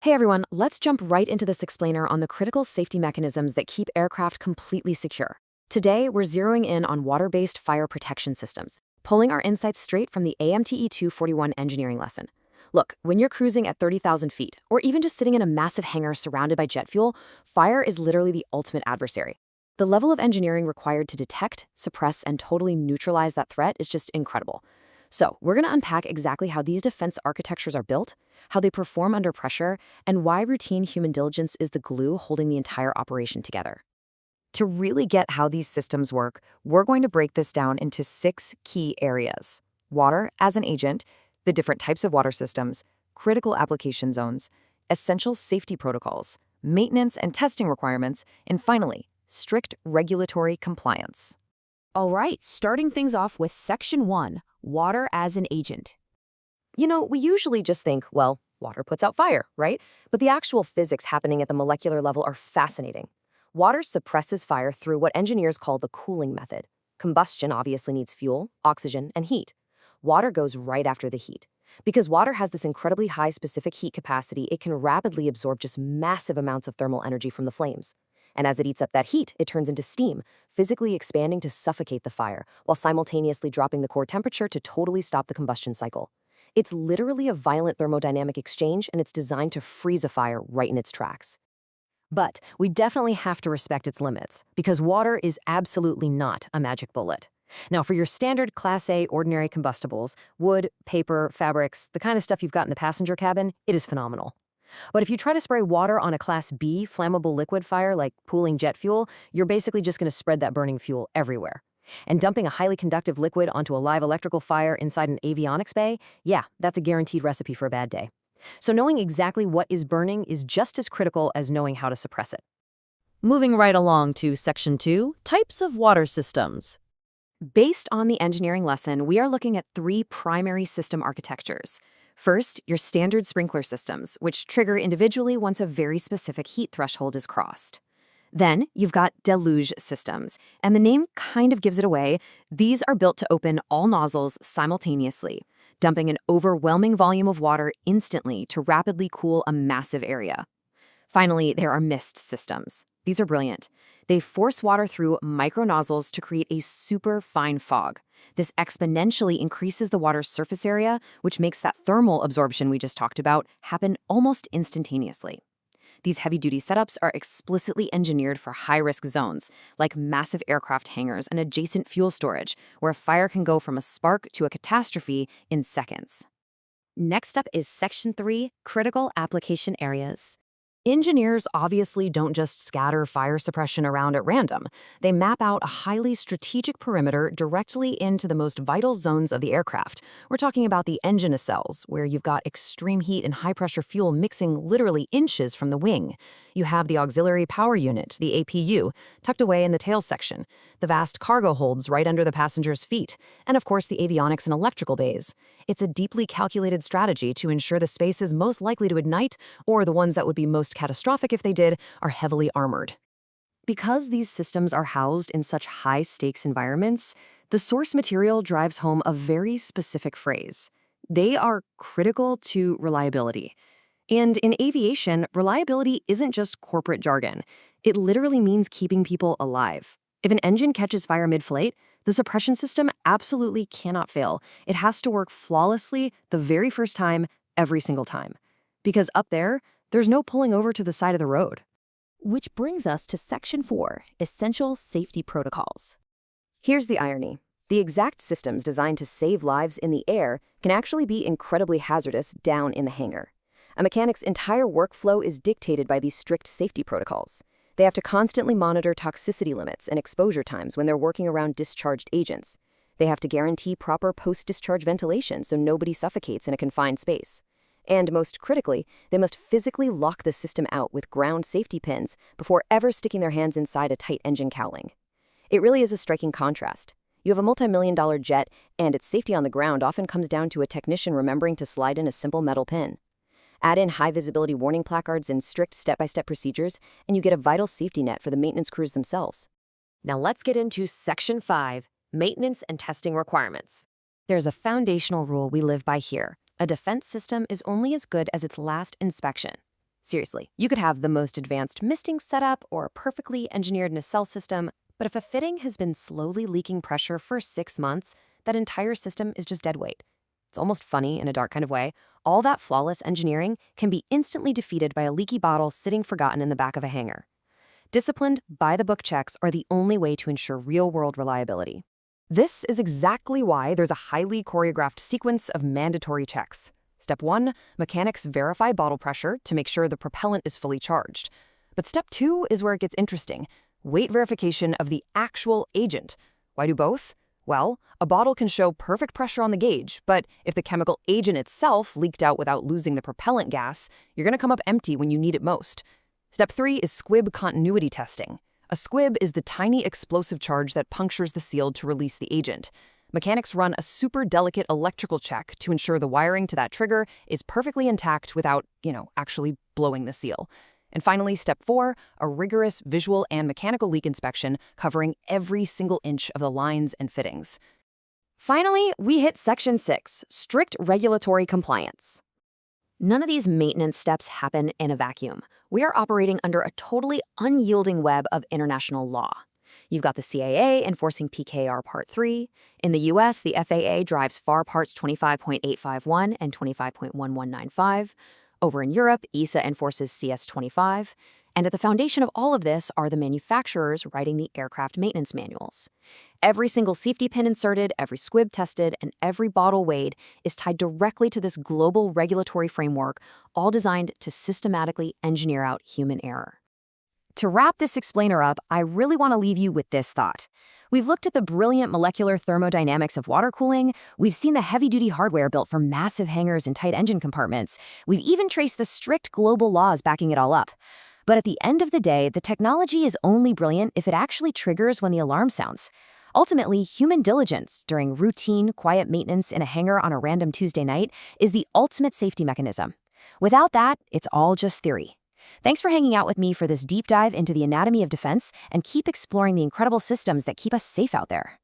Hey everyone, let's jump right into this explainer on the critical safety mechanisms that keep aircraft completely secure. Today, we're zeroing in on water-based fire protection systems, pulling our insights straight from the AMTE 241 engineering lesson. Look, when you're cruising at 30,000 feet, or even just sitting in a massive hangar surrounded by jet fuel, fire is literally the ultimate adversary. The level of engineering required to detect, suppress, and totally neutralize that threat is just incredible. So, we're going to unpack exactly how these defense architectures are built, how they perform under pressure, and why routine human diligence is the glue holding the entire operation together. To really get how these systems work, we're going to break this down into 6 key areas: water as an agent, the different types of water systems, critical application zones, essential safety protocols, maintenance and testing requirements, and finally, strict regulatory compliance. All right, starting things off with Section 1, Water as an Agent. We usually just think, well, water puts out fire, right? But the actual physics happening at the molecular level are fascinating. Water suppresses fire through what engineers call the cooling method. Combustion obviously needs fuel, oxygen, and heat. Water goes right after the heat. Because water has this incredibly high specific heat capacity, it can rapidly absorb just massive amounts of thermal energy from the flames. And as it eats up that heat, it turns into steam, physically expanding to suffocate the fire, while simultaneously dropping the core temperature to totally stop the combustion cycle. It's literally a violent thermodynamic exchange, and it's designed to freeze a fire right in its tracks. But we definitely have to respect its limits, because water is absolutely not a magic bullet. Now, for your standard Class A ordinary combustibles, wood, paper, fabrics, the kind of stuff you've got in the passenger cabin, it is phenomenal. But if you try to spray water on a Class B flammable liquid fire like pooling jet fuel, you're basically just going to spread that burning fuel everywhere. And dumping a highly conductive liquid onto a live electrical fire inside an avionics bay, yeah, that's a guaranteed recipe for a bad day. So knowing exactly what is burning is just as critical as knowing how to suppress it. Moving right along to Section 2, Types of Water Systems. Based on the engineering lesson, we are looking at 3 primary system architectures. First, your standard sprinkler systems, which trigger individually once a very specific heat threshold is crossed. Then, you've got deluge systems, and the name kind of gives it away. These are built to open all nozzles simultaneously, dumping an overwhelming volume of water instantly to rapidly cool a massive area. Finally, there are mist systems. These are brilliant. They force water through micro nozzles to create a super fine fog. This exponentially increases the water's surface area, which makes that thermal absorption we just talked about happen almost instantaneously. These heavy-duty setups are explicitly engineered for high-risk zones, like massive aircraft hangars and adjacent fuel storage, where a fire can go from a spark to a catastrophe in seconds. Next up is Section 3, Critical Application Areas. Engineers obviously don't just scatter fire suppression around at random. They map out a highly strategic perimeter directly into the most vital zones of the aircraft. We're talking about the engine nacelles, where you've got extreme heat and high-pressure fuel mixing literally inches from the wing. You have the auxiliary power unit, the APU, tucked away in the tail section, the vast cargo holds right under the passenger's feet, and of course the avionics and electrical bays. It's a deeply calculated strategy to ensure the spaces most likely to ignite, or the ones that would be most catastrophic if they did, are heavily armored. Because these systems are housed in such high-stakes environments, the source material drives home a very specific phrase. They are critical to reliability. And in aviation, reliability isn't just corporate jargon. It literally means keeping people alive. If an engine catches fire mid-flight, the suppression system absolutely cannot fail. It has to work flawlessly the very first time, every single time. Because up there, there's no pulling over to the side of the road. Which brings us to Section 4, Essential Safety Protocols. Here's the irony. The exact systems designed to save lives in the air can actually be incredibly hazardous down in the hangar. A mechanic's entire workflow is dictated by these strict safety protocols. They have to constantly monitor toxicity limits and exposure times when they're working around discharged agents. They have to guarantee proper post-discharge ventilation so nobody suffocates in a confined space. And most critically, they must physically lock the system out with ground safety pins before ever sticking their hands inside a tight engine cowling. It really is a striking contrast. You have a multi-million-dollar jet, and its safety on the ground often comes down to a technician remembering to slide in a simple metal pin. Add in high-visibility warning placards and strict step-by-step procedures, and you get a vital safety net for the maintenance crews themselves. Now let's get into Section 5, Maintenance and Testing Requirements. There's a foundational rule we live by here. A defense system is only as good as its last inspection. Seriously, you could have the most advanced misting setup or a perfectly engineered nacelle system, but if a fitting has been slowly leaking pressure for 6 months, that entire system is just dead weight. It's almost funny in a dark kind of way. All that flawless engineering can be instantly defeated by a leaky bottle sitting forgotten in the back of a hangar. Disciplined, by-the-book checks are the only way to ensure real-world reliability. This is exactly why there's a highly choreographed sequence of mandatory checks. Step 1, mechanics verify bottle pressure to make sure the propellant is fully charged. But step 2 is where it gets interesting. Weight verification of the actual agent. Why do both? Well, a bottle can show perfect pressure on the gauge, but if the chemical agent itself leaked out without losing the propellant gas, you're going to come up empty when you need it most. Step 3 is squib continuity testing. A squib is the tiny explosive charge that punctures the seal to release the agent. Mechanics run a super delicate electrical check to ensure the wiring to that trigger is perfectly intact without, actually blowing the seal. And finally, step 4, a rigorous visual and mechanical leak inspection covering every single inch of the lines and fittings. Finally, we hit Section 6, strict regulatory compliance. None of these maintenance steps happen in a vacuum. We are operating under a totally unyielding web of international law. You've got the CAA enforcing PKR Part 3. In the US, the FAA drives FAR Parts 25.851 and 25.1195. Over in Europe, ESA enforces CS25. And at the foundation of all of this are the manufacturers writing the aircraft maintenance manuals. Every single safety pin inserted, every squib tested, and every bottle weighed is tied directly to this global regulatory framework, all designed to systematically engineer out human error. To wrap this explainer up, I really want to leave you with this thought. We've looked at the brilliant molecular thermodynamics of water cooling. We've seen the heavy-duty hardware built for massive hangars and tight engine compartments. We've even traced the strict global laws backing it all up. But at the end of the day, the technology is only brilliant if it actually triggers when the alarm sounds. Ultimately, human diligence during routine, quiet maintenance in a hangar on a random Tuesday night is the ultimate safety mechanism. Without that, it's all just theory. Thanks for hanging out with me for this deep dive into the anatomy of defense, and keep exploring the incredible systems that keep us safe out there.